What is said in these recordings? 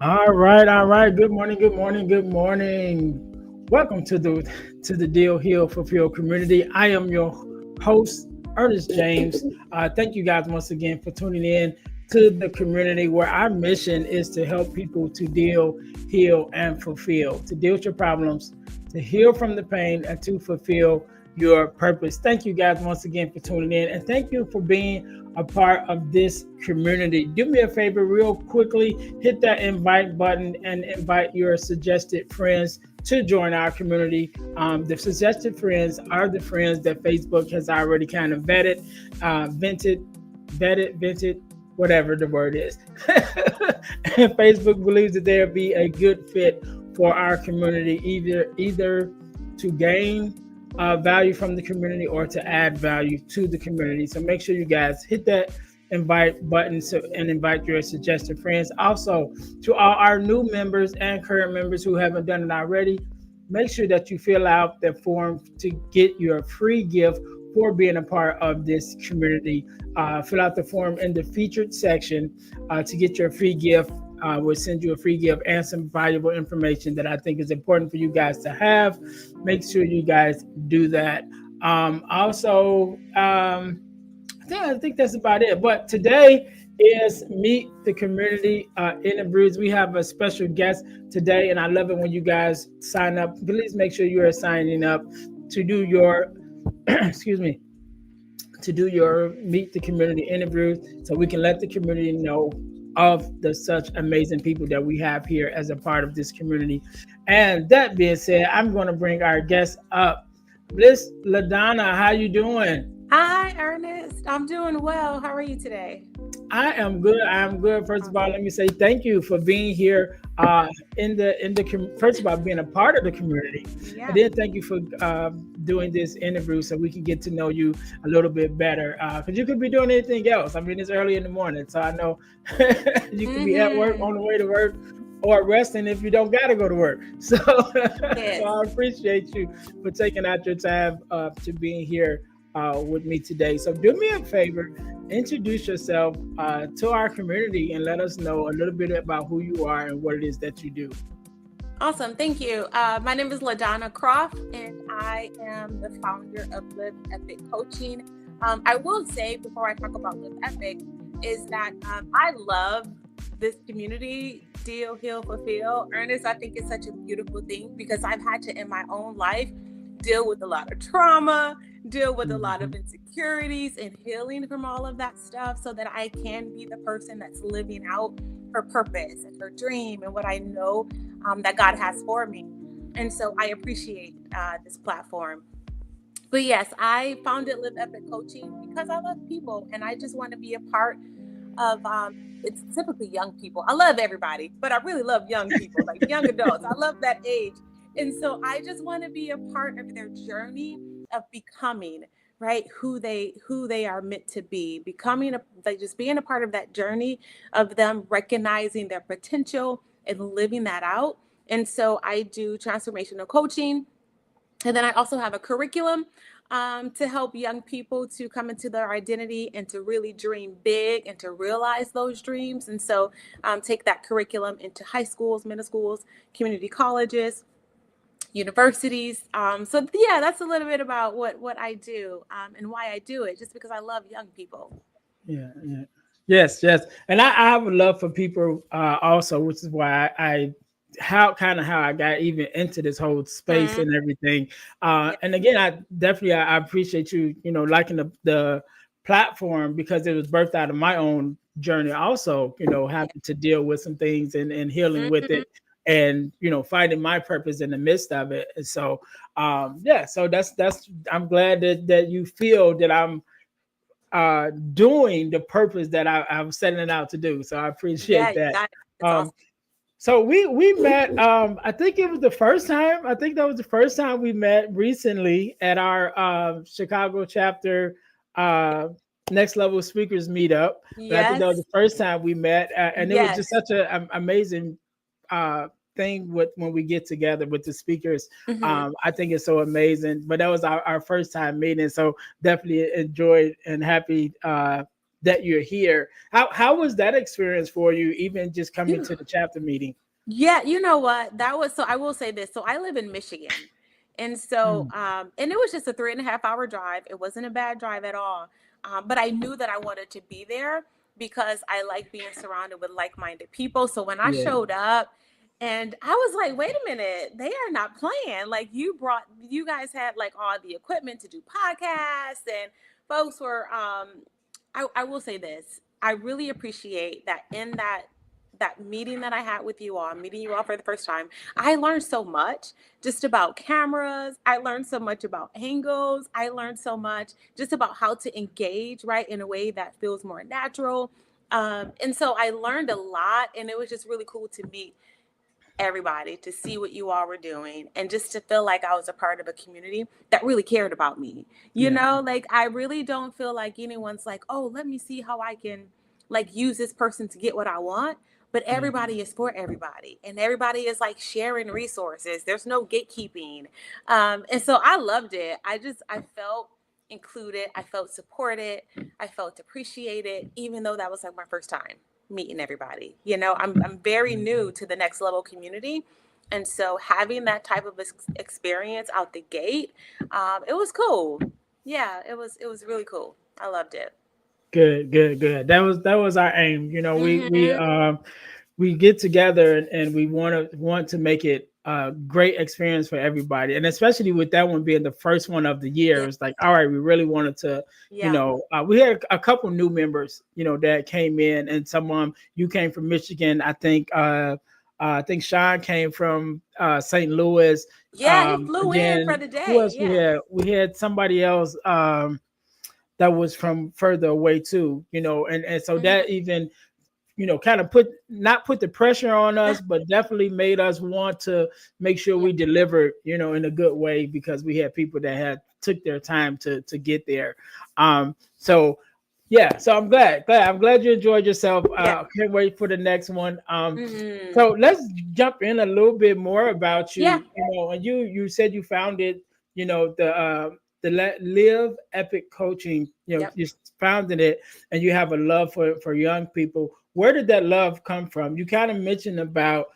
All right, all right. Good morning, good morning, good morning. Welcome to the Deal Heal Fulfill community. I am your host, Ernest James. Thank you guys once again for tuning in to the community where our mission is to help people to deal, heal, and fulfill, to deal with your problems, to heal from the pain, and to fulfill your purpose. Thank you guys once again for tuning in, and thank you for being a part of this community. Do me a favor, real quickly, hit that invite button and invite your suggested friends to join our community. The suggested friends are the friends that Facebook has already kind of vetted, whatever the word is. And Facebook believes that they'll be a good fit for our community, either to gain value from the community or to add value to the community. So make sure you guys hit that invite button and invite your suggested friends. Also, to all our new members and current members who haven't done it already, make sure that you fill out the form to get your free gift for being a part of this community. Fill out the form in the featured section to get your free gift. We'll send you a free gift and some valuable information that I think is important for you guys to have. Make sure you guys do that. I think that's about it. But today is Meet the Community interviews. We have a special guest today, and I love it when you guys sign up. Please make sure you are signing up to do your excuse me, to do your Meet the Community interviews so we can let the community know of the such amazing people that we have here as a part of this community. And that being said, I'm going to bring our guest up. Miss Ladonna, how you doing? Hi, Ernest. I'm doing well. How are you today? I am good. I am good. First of all, let me say thank you for being here. First of all, being a part of the community, and Yeah. then thank you for doing this interview so we can get to know you a little bit better. Because you could be doing anything else. I mean, it's early in the morning, so I know you could be at work, on the way to work, or resting if you don't got to go to work. So, so Yes. I appreciate you for taking out your time to being here with me today. So do me a favor, introduce yourself to our community and let us know a little bit about who you are and what it is that you do. Awesome. Thank you. My name is Ladonna Croffe, and I am the founder of Live Epic Coaching. I will say before I talk about Live Epic is that I love this community, Deal, Heal, Fulfill. Ernest, I think it's such a beautiful thing because I've had to, in my own life, deal with a lot of trauma, deal with a lot of Mhm. insecurities and healing from all of that stuff so that I can be the person that's living out her purpose and her dream and what I know that God has for me. And so I appreciate this platform. But yes, I founded Live Epic Coaching because I love people and I just want to be a part of it's typically young people. I love everybody, but I really love young people, like young adults. I love that age. And so I just want to be a part of their journey of becoming right who they are meant to be, becoming a like just being a part of that journey of them recognizing their potential and living that out. And so I do transformational coaching, and then I also have a curriculum to help young people to come into their identity and to really dream big and to realize those dreams. And so take that curriculum into high schools, middle schools, community colleges, universities. So yeah, that's a little bit about what I do and why I do it, just because I love young people. Yeah, yeah. Yes, yes. And I have a love for people also, which is why I how I got even into this whole space Mm, and everything. yeah. And again, I appreciate you, liking the platform because it was birthed out of my own journey also, Yeah. having to deal with some things and healing with Mhm. it and finding my purpose in the midst of it. And so yeah, so that's I'm glad that you feel that I'm doing the purpose that I'm setting it out to do. So I appreciate Yeah, you that. got it. It's Um, awesome. so we met. I think it was the first time. I think that was the first time we met recently at our Chicago chapter uh, next level speakers meetup. But I think that was Yes. the first time we met, and it was just Yes. such an amazing thing with when we get together with the speakers. Hmm. I think it's so amazing. But that was our first time meeting, so definitely enjoyed and happy that you're here. How was that experience for you, even just coming You, to the chapter meeting? yeah, you know what? That was so I will say this. So I live in Michigan. And so Mm, and it was just a 3.5 hour drive. It wasn't a bad drive at all. But I knew that I wanted to be there because I like being surrounded with like-minded people. So when I yeah, showed up and I was like, wait a minute, they are not playing. Like you guys had like all the equipment to do podcasts and folks were I will say this. I really appreciate that in that meeting that I had with you all, meeting you all for the first time, I learned so much just about cameras. I learned so much about angles. I learned so much just about how to engage, right, in a way that feels more natural. And so I learned a lot, and it was just really cool to meet everybody, to see what you all were doing, and just to feel like I was a part of a community that really cared about me. yeah, Like I really don't feel like anyone's like, oh, let me see how I can like use this person to get what I want. But yeah, everybody is for everybody, and everybody is like sharing resources. There's no gatekeeping. And so I loved it. I felt included. I felt supported. I felt appreciated, even though that was like my first time meeting everybody. I'm very new to the next level community. And so having that type of experience out the gate, it was cool. Yeah, it was really cool. I loved it. good, good, good. That was our aim. Hmm. We get together, and we want to make it a great experience for everybody, and especially with that one being the first one of the year. Yeah, It's like, all right, we really wanted to, yeah, we had a couple new members, that came in, and someone, you came from Michigan, I think Sean came from St. Louis. yeah. He flew in for Then the who day. else we Yeah. had? We had somebody else that was from further away too, and so that Hmm. even, kind of not put the pressure on us, but definitely made us want to make sure Yeah, we delivered, in a good way, because we had people that had took their time to get there. So yeah, so I'm glad you enjoyed yourself. yeah. Can't wait for the next one. Hmm. So let's jump in a little bit more about Yeah, you. And you said you founded, the Live Epic Coaching. yep. You founded it, and you have a love for young people. Where did that love come from? You kind of mentioned about,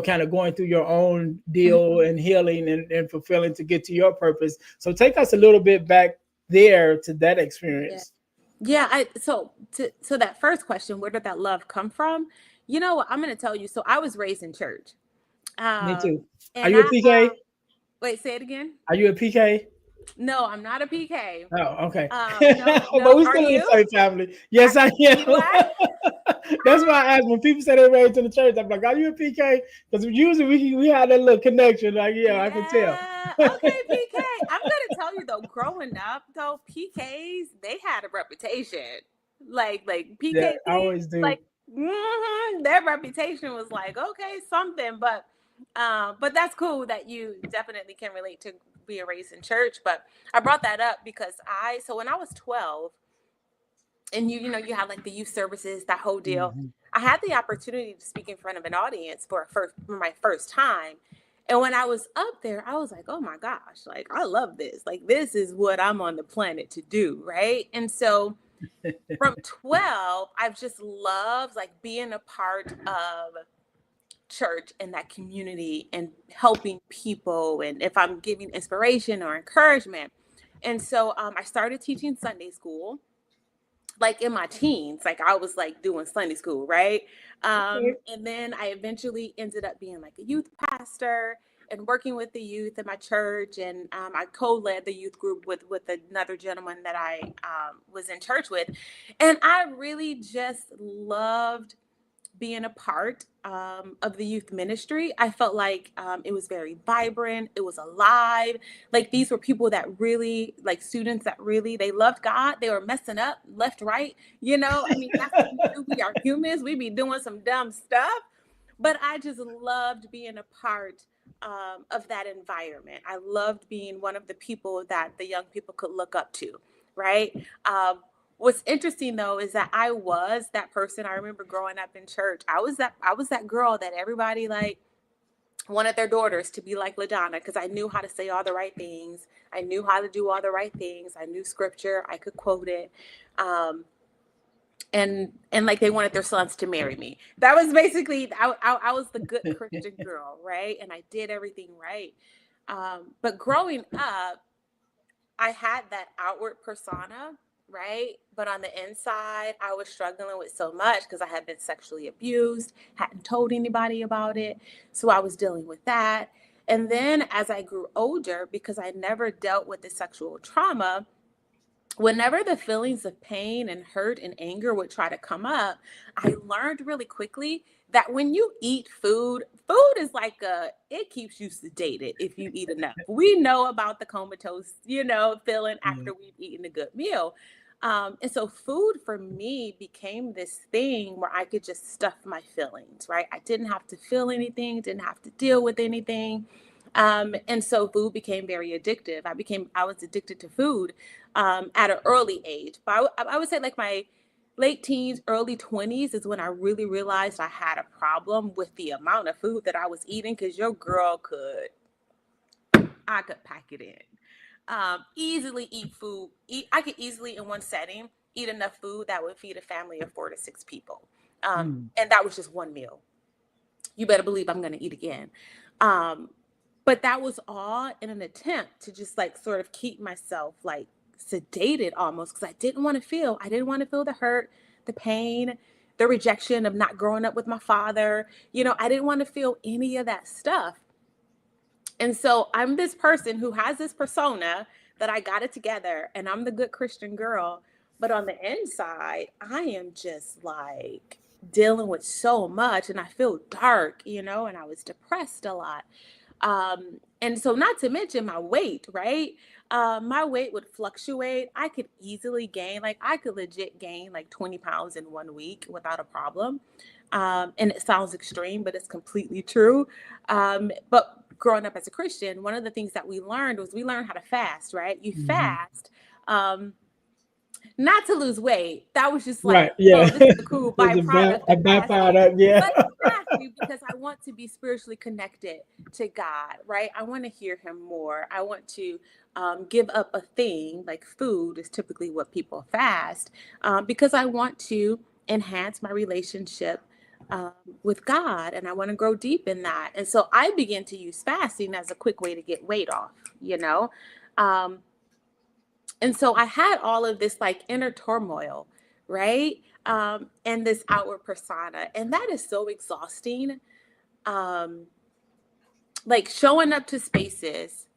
kind of going through your own Mhm. deal and healing and fulfilling to get to your purpose. So take us a little bit back there to that Yeah. experience. Yeah, so that first question, where did that love come from? You know what? I'm going to tell you. So I was raised in church. Me Um too. Are and you a I PK? wait, say it again. Are you a PK? No, I'm not a PK. Oh, okay. No, But no. we Are still in the you? same family. Yes, I You am. are? That's why I ask when people say they're married to the church. I'm like, are you a PK? Because usually we have that little connection. Like, yeah, I can tell. Yeah. Okay, PK. I'm gonna tell you though, growing up though, PKs, they had a reputation. Like Yeah, PK I kids, always do. like their reputation was like, okay, something, but that's cool that you definitely can relate to being raised in church. But I brought that up because so when I was 12, and you had like the youth services, that whole deal. Mhm. I had the opportunity to speak in front of an audience for my first time. And when I was up there, I was like, oh my gosh, like I love this. Like this is what I'm on the planet to do, right? And so from 12, I've just loved like being a part of church and that community and helping people, and if I'm giving inspiration or encouragement. And so I started teaching Sunday school like in my teens. Like I was like doing Sunday school, right? Okay. And then I eventually ended up being like a youth pastor and working with the youth in my church. And I co-led the youth group with another gentleman that I was in church with. And I really just loved being a part of the youth ministry. I felt like it was very vibrant. It was alive. Like these were people that really, like students that really, they loved God. They were messing up left, right. I mean, that's what we do. We are humans. We be doing some dumb stuff. But I just loved being a part of that environment. I loved being one of the people that the young people could look up to, right? What's interesting though is that I was that person. I remember growing up in church. I was that girl that everybody like wanted their daughters to be like Ladonna because I knew how to say all the right things. I knew how to do all the right things. I knew scripture. I could quote it. Um, and like they wanted their sons to marry me. That was basically I was the good Christian girl, right? And I did everything right. But growing up, I had that outward persona, right? But on the inside, I was struggling with so much because I had been sexually abused, hadn't told anybody about it. So I was dealing with that. And then as I grew older, because I never dealt with the sexual trauma, whenever the feelings of pain and hurt and anger would try to come up, I learned really quickly that when you eat food, food is like it keeps you sedated if you eat enough. We know about the comatose, feeling Yeah. after we've eaten a good meal. And so food for me became this thing where I could just stuff my feelings, right? I didn't have to feel anything, didn't have to deal with anything. And so food became very addictive. I was addicted to food at an early age. But I would say like my late teens, early 20s is when I really realized I had a problem with the amount of food that I was eating, because your girl I could pack it in. Easily eat food. I could easily in one setting eat enough food that would feed a family of 4 to 6 people. And that was just one meal. You better believe I'm going to eat again. Um, but that was all in an attempt to just like sort of keep myself like sedated almost, because I didn't want to feel the hurt, the pain, the rejection of not growing up with my father. I didn't want to feel any of that stuff. And so I'm this person who has this persona that I got it together and I'm the good Christian girl. But on the inside, I am just like dealing with so much and I feel dark, and I was depressed a lot. And so not to mention my weight, right? My weight would fluctuate. I could easily gain, like I could legit gain like 20 pounds in 1 week without a problem. And it sounds extreme, but it's completely true. But growing up as a Christian, one of the things that we learned was we learned how to fast, right? You Mm-hmm. fast. Not to lose weight. That was just Right. like, Yeah. oh, this is a cool There's a byproduct of fasting. byproduct. Yeah. But exactly, because I want to be spiritually connected to God, right? I want to hear Him more. I want to give up a thing like food is typically what people fast, because I want to enhance my relationship with God, and I want to grow deep in that. And so I began to use fasting as a quick way to get weight off, you know? Um, and so I had all of this like inner turmoil, right? And this outward persona. And that is so exhausting. Um, like showing up to spaces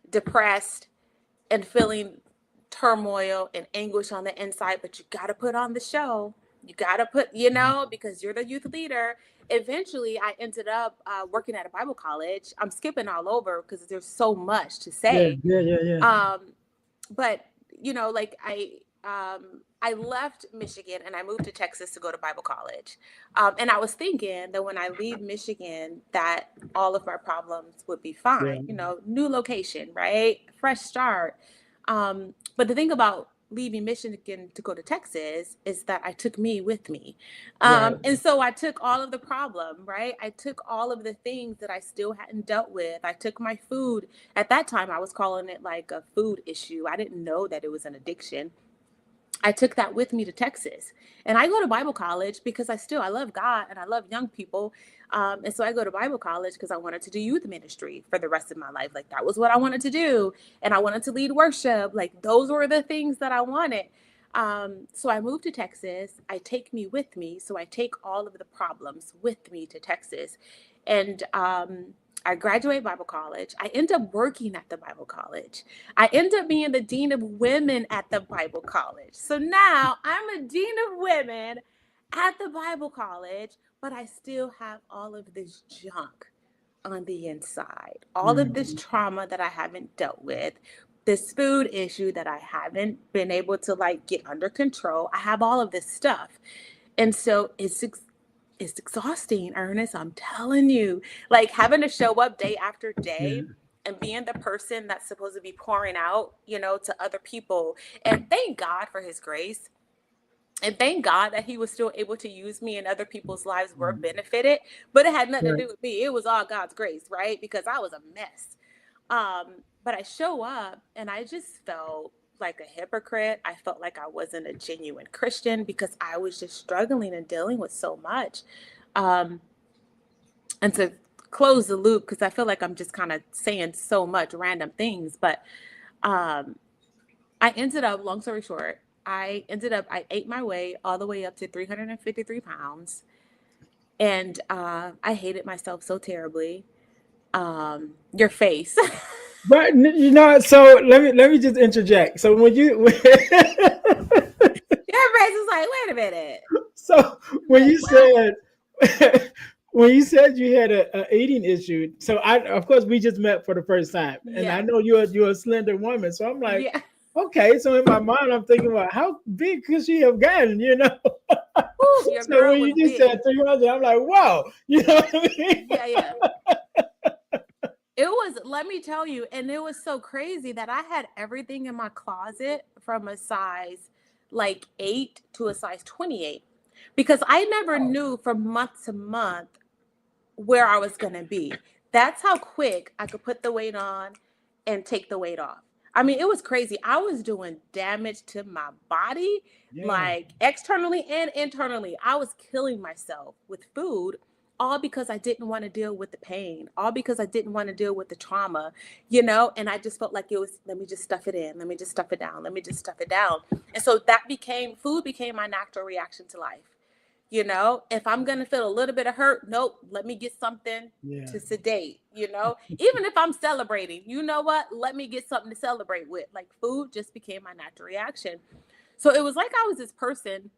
depressed and feeling turmoil and anguish on the inside, but you got to put on the show. You got to put, because you're the youth leader. Eventually, I ended up working at a Bible college. I'm skipping all over because there's so much to Yeah. say. Yeah. Yeah. Yeah. Um, but like I left Michigan and I moved to Texas to go to Bible college. And I was thinking that when I leave Michigan, that all of my problems would be Yeah. fine. New location, right? Fresh start. But the thing about leaving Michigan to go to Texas is that I took me with me. Right. And so I took all of the problem, right? I took all of the things that I still hadn't dealt with. I took my food. At that time, I was calling it like a food issue. I didn't know that it was an addiction. I took that with me to Texas. And I go to Bible college because I love God and I love young people. And so I go to Bible college because I wanted to do youth ministry for the rest of my life. Like that was what I wanted to do. And I wanted to lead worship. Like those were the things that I wanted. So I moved to Texas. I take me with me. So I take all of the problems with me to Texas. And I graduate Bible college. I end up working at the Bible college. I end up being the dean of women at the Bible college. So now I'm a dean of women at the Bible college, but I still have all of this junk on the inside, all of this Mm-hmm. trauma that I haven't dealt with, this food issue that I haven't been able to like get under control. I have all of this stuff. And so it's exhausting, Ernest. I'm telling you, like having to show up day after day Yeah. and being the person that's supposed to be pouring out, to other people. And thank God for His grace. And thank God that He was still able to use me and other people's lives were Mm-hmm. benefited. But it had nothing to Right. do with me. It was all God's grace, right? Because I was a mess. But I show up and I just felt like a hypocrite. I felt like I wasn't a genuine Christian because I was just struggling and dealing with so much. Um, and to close the loop, because I feel like I'm just kind of saying so much random things, but um, I ended up, long story short, I ate my way all the way up to 353 pounds. And I hated myself so terribly. Your face. But you know, so let me just interject. So when you Your face is like, wait a minute. so when Like, you what? said when you said you had a eating issue, so I of course we just met for the first time, and I Yeah. know you're a slender woman, so I'm like, Yeah. okay. So in my mind, I'm thinking about how big could she have gotten, you know? Whew, your So girl when was you just said big. 300, I'm like, wow, you know what I mean? Yeah, yeah. It was, let me tell you, and it was so crazy that I had everything in my closet from a size like 8 to a size 28 because I never Wow. knew from month to month where I was going to be. That's how quick I could put the weight on and take the weight off. I mean, it was crazy. I was doing damage to my body, Yeah, like externally and internally. I was killing myself with food, all because I didn't want to deal with the pain, all because I didn't want to deal with the trauma, you know? And I just felt like it was, let me just stuff it in, let me just stuff it down, let me just stuff it down. And so that became, food became my natural reaction to life. You know, if I'm going to feel a little bit of hurt, nope, let me get something yeah, to sedate, you know, even if I'm celebrating, you know what, let me get something to celebrate with. Like food just became my natural reaction. So it was like I was this person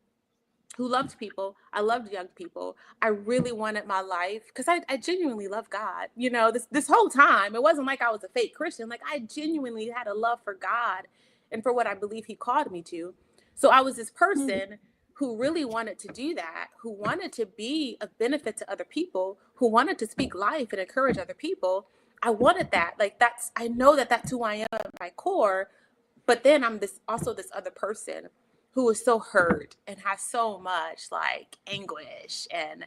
who loved people. I loved young people. I really wanted my life because I genuinely love God. You know, this whole time, it wasn't like I was a fake Christian. Like I genuinely had a love for God and for what I believe He called me to. So I was this person who really wanted to do that, who wanted to be of benefit to other people, who wanted to speak life and encourage other people. I wanted that. Like that's, I know that that's who I am at my core. But then I'm this other person who is so hurt and has so much like anguish and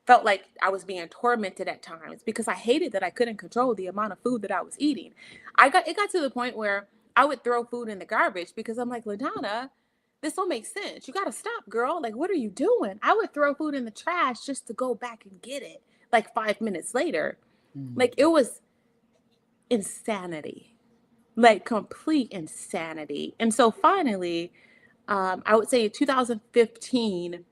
felt like I was being tormented at times because I hated that I couldn't control the amount of food that I was eating. It got to the point where I would throw food in the garbage because I'm like, Ladonna, this don't make sense. You got to stop, girl. Like, what are you doing? I would throw food in the trash just to go back and get it like 5 minutes later. mm, Like, it was insanity, like complete insanity. And so finally, I would say 2015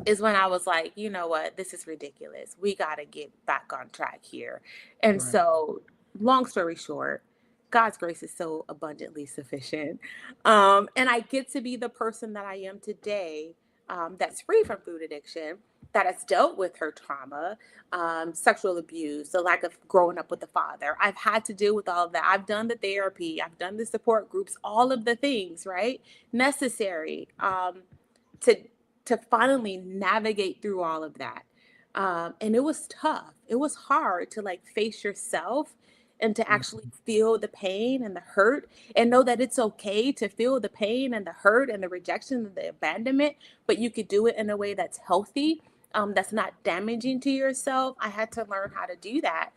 is when I was like, you know what, this is ridiculous. We got to get back on track here. And right. so, long story short, God's grace is so abundantly sufficient. And I get to be the person that I am today, that's free from food addiction, that has dealt with her trauma, sexual abuse, the lack of growing up with a father. I've had to deal with all of that. I've done the therapy, I've done the support groups, all of the things, right? Necessary to finally navigate through all of that. And it was tough. It was hard to like face yourself and to actually feel the pain and the hurt and know that it's okay to feel the pain and the hurt and the rejection and the abandonment, but you could do it in a way that's healthy, that's not damaging to yourself. I had to learn how to do that.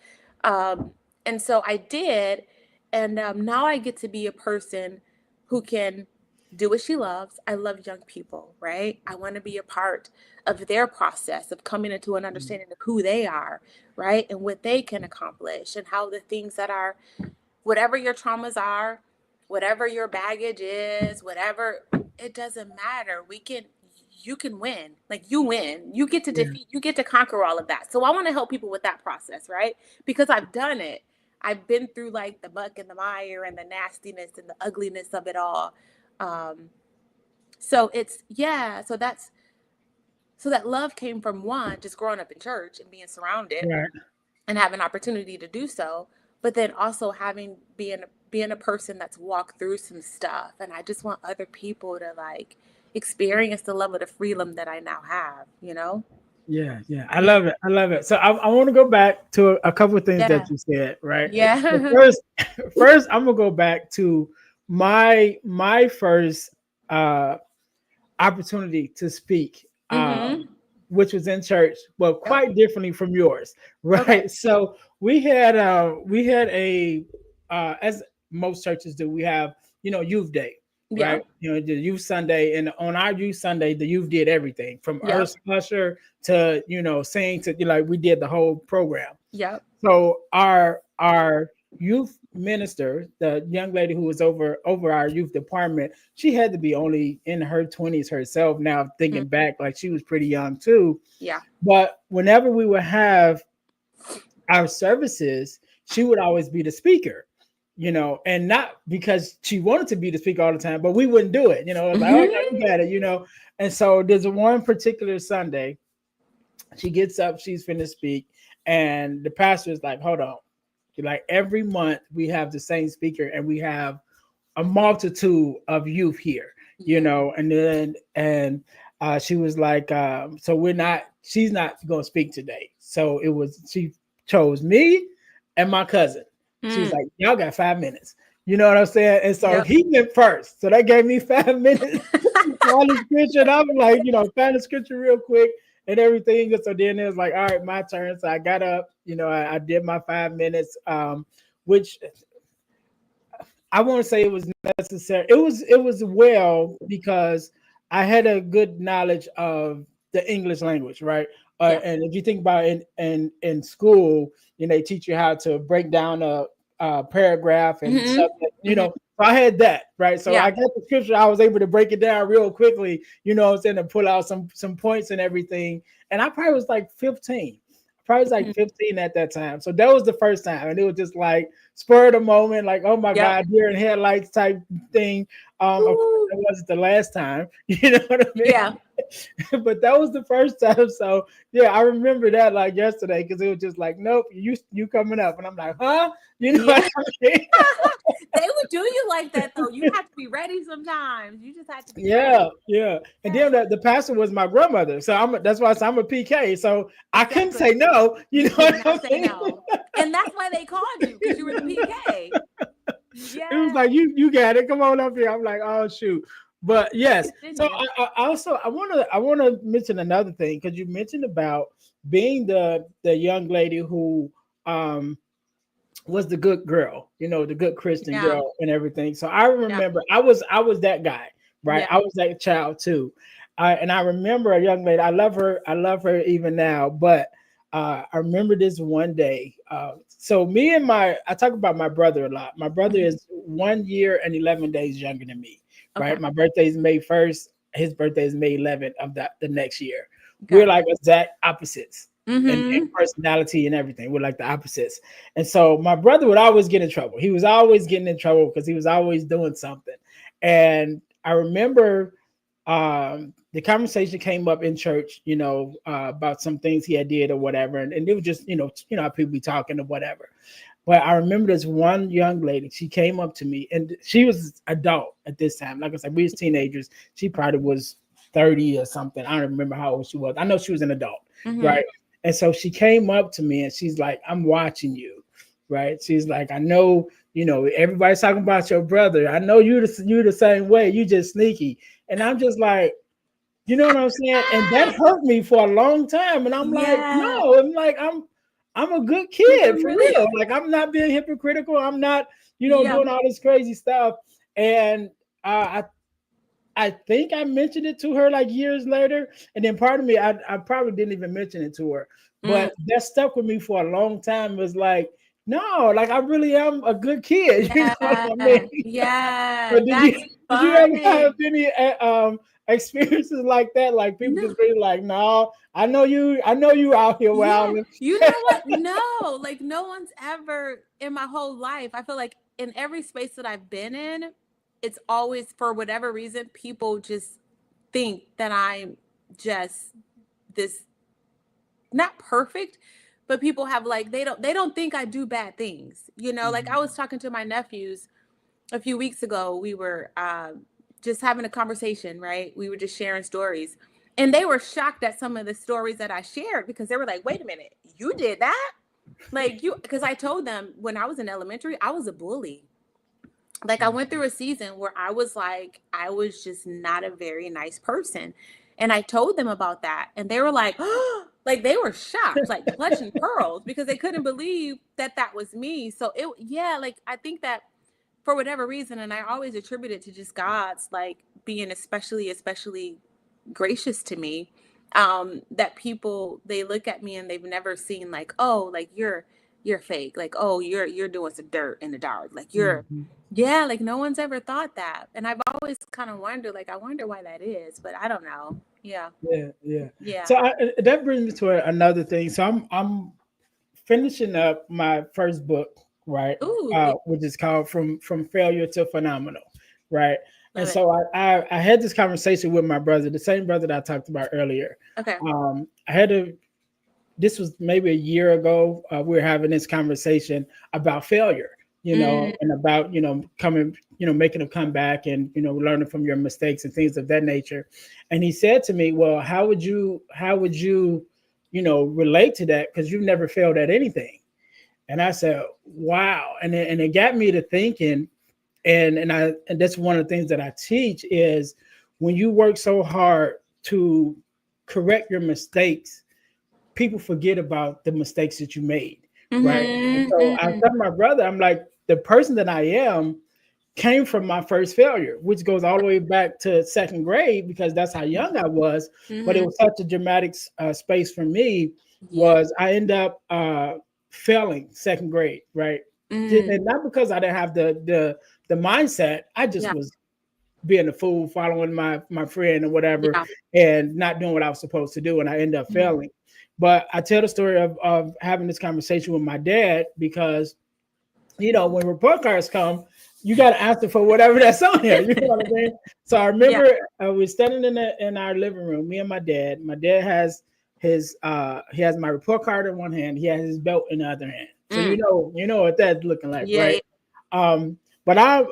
Um, and so I did. And now I get to be a person who can do what she loves. I love young people, right? I want to be a part of their process of coming into an Mm, understanding of who they are, right? And what they can accomplish and how the things that are, whatever your traumas are, whatever your baggage is, whatever, it doesn't matter. You can win. Like you win. You get to yeah, defeat, you get to conquer all of that. So I want to help people with that process, right? Because I've done it. I've been through like the muck and the mire and the nastiness and the ugliness of it all. Um, so it's, yeah, so that love came from one, just growing up in church and being surrounded right. and having opportunity to do so, but then also having being a person that's walked through some stuff. And I just want other people to like experience the level of freedom that I now have, you know? Yeah, yeah. I Yeah. love it. I love it. So I want to go back to a couple of things that Yeah. you said, right? But Yeah. first I'm gonna go back to my first uh opportunity to speak, Mm-hmm. which was in church, but Yep. quite differently from yours, Okay. right? So we had a as most churches do, we have youth day, Yeah. right? The youth Sunday, and on our youth Sunday, the youth did everything from Yep. usher to sing to like we did the whole program. Yep. So our youth minister, the young lady who was over our youth department, she had to be only in her 20s herself. Now thinking back, like she was pretty young too. Yeah. But whenever we would have our services, she would always be the speaker, and not because she wanted to be the speaker all the time, but we wouldn't do it. It was like, oh no, you got it. And so there's one particular Sunday, she gets up, she's finna speak, and the pastor is like, hold on. Like every month we have the same speaker and we have a multitude of youth here, and she was like, so she's not going to speak today. So she chose me and my cousin. She was like, y'all got 5 minutes. You know what I'm saying? And so he went first. So that gave me 5 minutes on the scripture. And I was like, find the scripture real quick and everything. And so then it was like, all right, my turn. So I got up, I did my 5 minutes, which I won't say it was necessary. It was well because I had a good knowledge of the English language, right? And if you think about it in school, they teach you how to break down a paragraph and stuff. So I had that, right? So I got the scripture. I was able to break it down real quickly, and pull out some points and everything. And I probably was like 15. Probably was like 15 at that time. So that was the first time. And it was just like spur of the moment, like, oh my God, deer in headlights type thing. Of course, that wasn't the last time. You know what I mean? Yeah. But that was the first time. So yeah, I remember that like yesterday because it was just like, nope, you coming up. And I'm like, huh? What I mean? They would do you like that though. You have to be ready sometimes. You just have to be ready. Yeah. And then the pastor was my grandmother. So that's why I said I'm a PK. So I couldn't say no. You know what I'm saying? No. And that's why they called you, because you were the PK. Yeah. It was like you got it. Come on up here. I'm like, oh shoot. But yes. So I want to mention another thing, because you mentioned about being the young lady who was the good girl, the good Christian girl and everything. So I remember I was that guy, right? I was that child too. And I remember a young lady. I love her even now. But I remember this one day. So I talk about my brother a lot. My brother is 1 year and 11 days younger than me, right? My birthday is May 1st. His birthday is May 11th of the next year. We're like exact opposites. And personality and everything. We're like the opposites. And so my brother would always get in trouble. He was always getting in trouble because he was always doing something. And I remember the conversation came up in church, about some things he had did or whatever. And it was just, how people be talking or whatever. But I remember this one young lady, she came up to me, and she was adult at this time. Like I said, we was teenagers. She probably was 30 or something. I don't remember how old she was. I know she was an adult, right? And so she came up to me and she's like, I'm watching you, right? She's like, I know, everybody's talking about your brother. I know you the same way. You just sneaky. And I'm just like, you know what I'm saying? And that hurt me for a long time. And I'm like, no, I'm a good kid for real. Like, I'm not being hypocritical. I'm not, doing all this crazy stuff. And I think I mentioned it to her like years later. And then part of me, I probably didn't even mention it to her. But that stuck with me for a long time. It was like, no, like I really am a good kid. You know what I mean? But did you ever have any experiences like that? Like people just really like, no, I know you out here wilding. You know what? No, like no one's ever in my whole life. I feel like in every space that I've been in, it's always, for whatever reason, people just think that I'm just this, not perfect, but people have like, they don't think I do bad things. Like I was talking to my nephews a few weeks ago. We were just having a conversation, right? We were just sharing stories, and they were shocked at some of the stories that I shared, because they were like, wait a minute, you did that? Like because I told them when I was in elementary, I was a bully. Like I went through a season where I was just not a very nice person. And I told them about that. And they were like, oh, like they were shocked, like clutching pearls, because they couldn't believe that was me. So like, I think that for whatever reason, and I always attribute it to just God's like being especially gracious to me, that people, they look at me and they've never seen like, oh, like you're fake, like, oh, you're doing some dirt in the dark, like you're, Mhm. yeah, like no one's ever thought that. And I've always kind of wondered, like, I wonder why that is, but I don't know. Yeah. Yeah. Yeah. So that brings me to another thing. So I'm finishing up my first book, right? Ooh, yeah, Which is called From Failure to Phenomenal, right? And love it. so I had this conversation with my brother, the same brother that I talked about earlier. Okay. I had to. This was maybe a year ago. We were having this conversation about failure, Mm, and about coming, making a comeback, and learning from your mistakes and things of that nature. And he said to me, "Well, how would you relate to that? Because you've never failed at anything." And I said, "Wow!" And it got me to thinking. And that's one of the things that I teach is when you work so hard to correct your mistakes, people forget about the mistakes that you made, right? And mm-hmm, so I mm-hmm. tell my brother, I'm like, the person that I am came from my first failure, which goes all the way back to second grade because that's how young I was. But it Mm-hmm. was such a dramatic space for me. Yeah. Was I end up failing second grade, right? Mm, And not because I didn't have the mindset. I just yeah. was being a fool, following my friend or whatever, Yeah. and not doing what I was supposed to do, and I end up Mm, failing. But I tell the story of having this conversation with my dad because when report cards come, you got to answer for whatever that's on there. You know what I mean? So I yeah. remember we're standing in our living room, me and my dad. My dad has he has my report card in one hand, he has his belt in the other hand. So Mm, you know what that's looking like, yeah. right? Yeah. But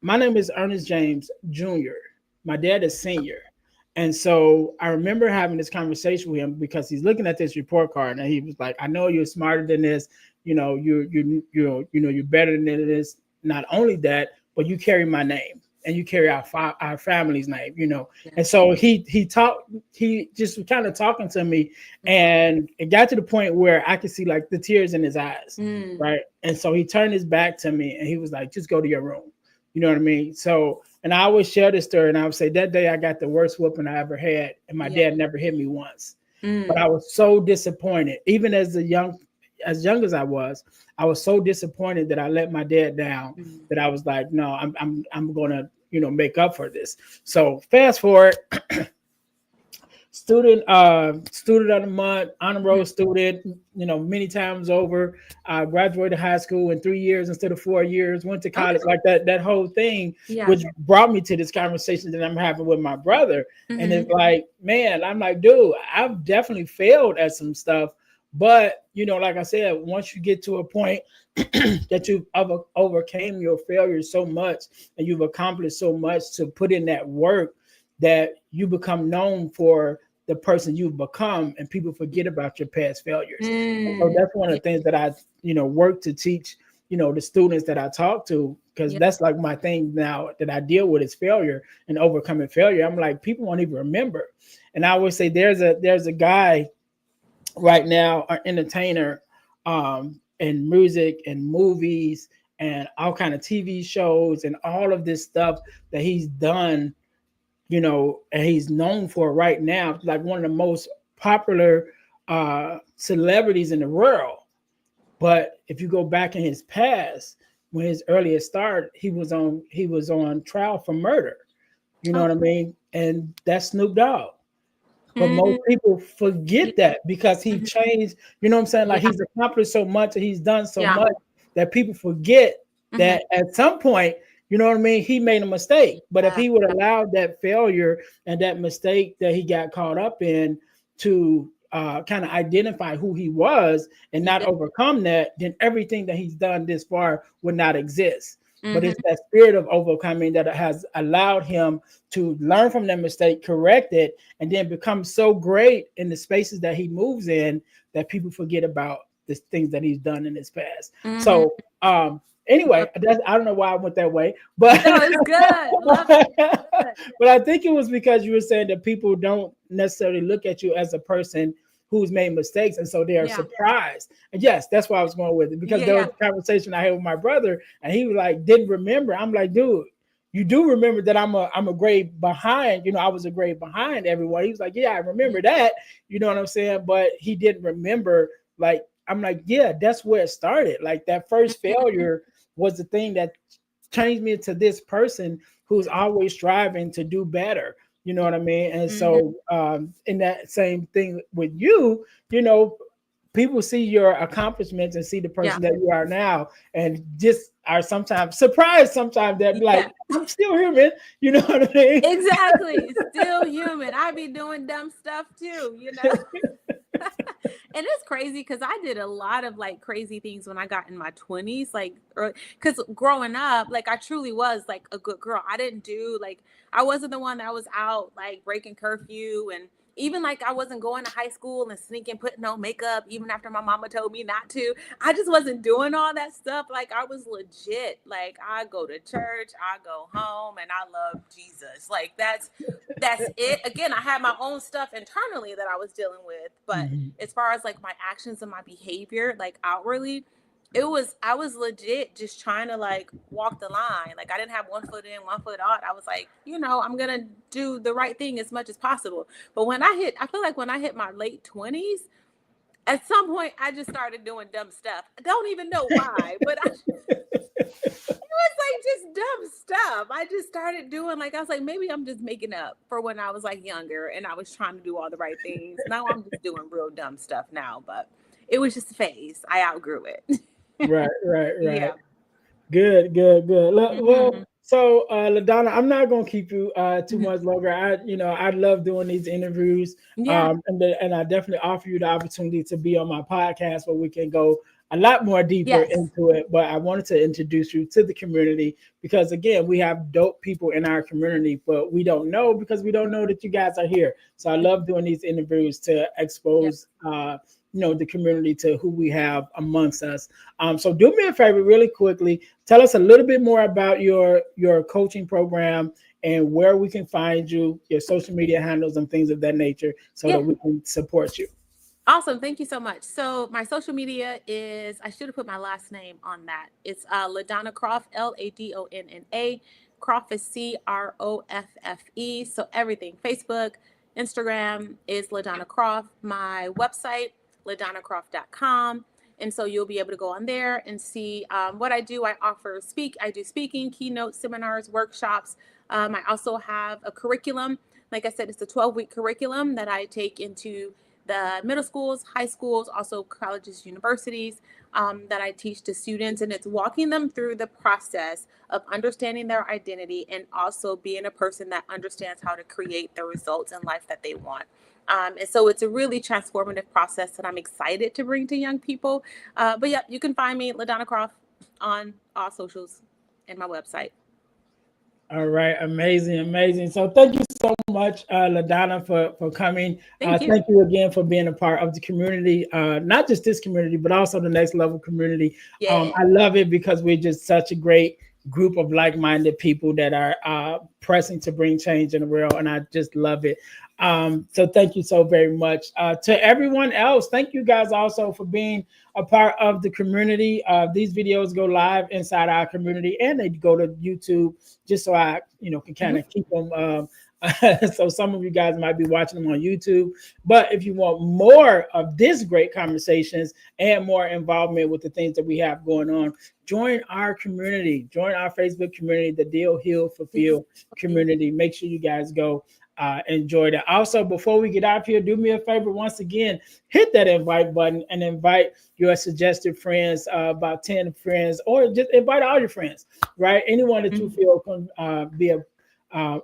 my name is Ernest James Jr. My dad is senior. And so I remember having this conversation with him because he's looking at this report card and he was like, "I know you're smarter than this. You're better than this. Not only that, but you carry my name and you carry our family's name. Yeah. And so he just was kind of talking to me, and it got to the point where I could see like the tears in his eyes, Mm, right? And so he turned his back to me and he was like, "Just go to your room." You know what I mean? So, and I always share this story, and I would say that day I got the worst whooping I ever had, and my yeah. dad never hit me once. But Mm, I was so disappointed, even as young as I was so disappointed that I let my dad down. mm. That I was like, no, I'm gonna make up for this. So fast forward, student of the month, honor roll student, many times over. I graduated high school in 3 years instead of 4 years, went to college, Okay. like that whole thing, Yeah. which brought me to this conversation that I'm having with my brother. And Mm-hmm. it's like, man, I'm like, dude, I've definitely failed at some stuff. But like I said, once you get to a point that you've overcame your failures so much and you've accomplished so much to put in that work, that you become known for the person you've become, and people forget about your past failures. And so Mm, that's one of yeah. the things that I work to teach the students that I talk to, because Yeah. that's like my thing now that I deal with is failure and overcoming failure. I'm like, people won't even remember. And I always say there's a guy right now, an entertainer, in music and movies and all kind of TV shows and all of this stuff that he's done, and he's known for right now, like one of the most popular celebrities in the world. But if you go back in his past, when his earliest start, he was on trial for murder. You know Oh. what I mean? And that's Snoop Dogg. But Mm, most people yeah. forget that because he Mhm. changed, you know what I'm saying? Like Yeah. he's accomplished so much and he's done so Yeah. much that people forget Mm-hmm. that at some point, you know what I mean, he made a mistake. But if Yeah. he would allow that failure and that mistake that he got caught up in to kind of identify who he was and not Yeah. overcome that, then everything that he's done this far would not exist. But Mm-hmm. it's that spirit of overcoming that has allowed him to learn from that mistake, correct it, and then become so great in the spaces that he moves in that people forget about the things that he's done in his past. Mm-hmm. So anyway, I don't know why I went that way, but No, it's good. Love it. Good. but I think it was because you were saying that people don't necessarily look at you as a person who's made mistakes, and so they're Yeah. surprised. And yes, that's why I was going with it, because Yeah. there was Yeah. a conversation I had with my brother, and he was like, didn't remember. I'm like, dude, you do remember that I'm a grade behind. I was a grade behind everyone. He was like, yeah, I remember that. You know what I'm saying? But he didn't remember. Like, I'm like, yeah, that's where it started. Like, that first failure was the thing that changed me into this person who's always striving to do better. You know what I mean? And so, in that same thing with you, people see your accomplishments and see the Yeah. person that you are now, and just are sometimes surprised. Sometimes they're like, Yeah. I'm still human. You know what I mean? Exactly. Still human. I be doing dumb stuff too, And it's crazy because I did a lot of like crazy things when I got in my 20s, like, because growing up, like, I truly was like a good girl. I didn't do like, I wasn't the one that was out like breaking curfew, and even like I wasn't going to high school and sneaking, putting on makeup, even after my mama told me not to. I just wasn't doing all that stuff. Like, I was legit. Like, I go to church, I go home, and I love Jesus. Like, that's it. Again, I had my own stuff internally that I was dealing with, but as far as like my actions and my behavior, like outwardly, I was legit just trying to like walk the line. Like, I didn't have one foot in, one foot out. I was like, I'm gonna do the right thing as much as possible. But I feel like when I hit my late 20s, at some point I just started doing dumb stuff. I don't even know why, but like just dumb stuff. I just started doing, like, I was like, maybe I'm just making up for when I was like younger and I was trying to do all the right things. Now I'm just doing real dumb stuff now, but it was just a phase. I outgrew it. Right. Yeah. Good. Well, Mhm. so Ladonna, I'm not gonna keep you too much longer. I love doing these interviews, Yeah. and I definitely offer you the opportunity to be on my podcast where we can go a lot more deeper Yes. into it. But I wanted to introduce you to the community, because again, we have dope people in our community, but we don't know, because we don't know that you guys are here. So I love doing these interviews to Yep. expose the community to who we have amongst us. So do me a favor really quickly. Tell us a little bit more about your coaching program and where we can find you, your social media handles and things of that nature, so that Yeah. we can support you. Awesome. Thank you so much. So my social media is, I should have put my last name on that. It's Ladonna Croffe, Ladonna. Croffe is Croffe. So everything, Facebook, Instagram is Ladonna Croffe. My website, ladonnacroft.com. And so you'll be able to go on there and see what I do. I do speaking, keynote seminars, workshops. I also have a curriculum. Like I said, it's a 12-week curriculum that I take into the middle schools, high schools, also colleges, universities, that I teach to students. And it's walking them through the process of understanding their identity and also being a person that understands how to create the results in life that they want. And so it's a really transformative process that I'm excited to bring to young people. But yeah, you can find me, Ladonna Croffe, on all socials and my website. All right, amazing. So thank you so much, Ladonna, for coming. Thank you. Thank you again for being a part of the community, not just this community, but also the Next Level community. Yeah. I love it because we're just such a great group of like-minded people that are pressing to bring change in the world, and I just love it. So thank you so very much. To everyone else, thank you guys also for being a part of the community. These videos go live inside our community, and they go to YouTube, just so I can kind of keep them. So some of you guys might be watching them on YouTube, but if you want more of this great conversations and more involvement with the things that we have going on, join our community, join our Facebook community, the Deal, Heal, Fulfill community. Make sure you guys go enjoy that. Also, before we get out of here, do me a favor once again, hit that invite button and invite your suggested friends, about 10 friends, or just invite all your friends, right? Anyone that you feel can be a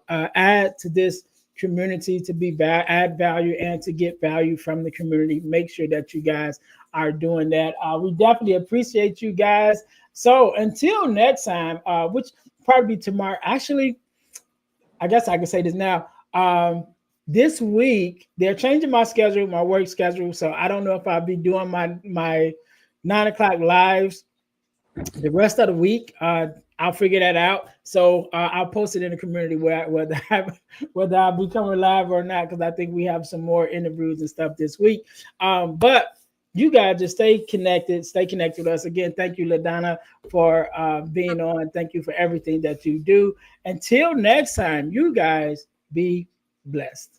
add to this community, to be add value and to get value from the community. Make sure that you guys are doing that. We definitely appreciate you guys. So until next time, which probably be tomorrow. Actually, I guess I can say this now. This week they're changing my schedule, my work schedule. So I don't know if I'll be doing my 9 o'clock lives the rest of the week. I'll figure that out. So I'll post it in the community whether I become live or not, because I think we have some more interviews and stuff this week. But you guys just stay connected. Stay connected with us. Again, thank you, Ladonna, for being on. Thank you for everything that you do. Until next time, you guys be blessed.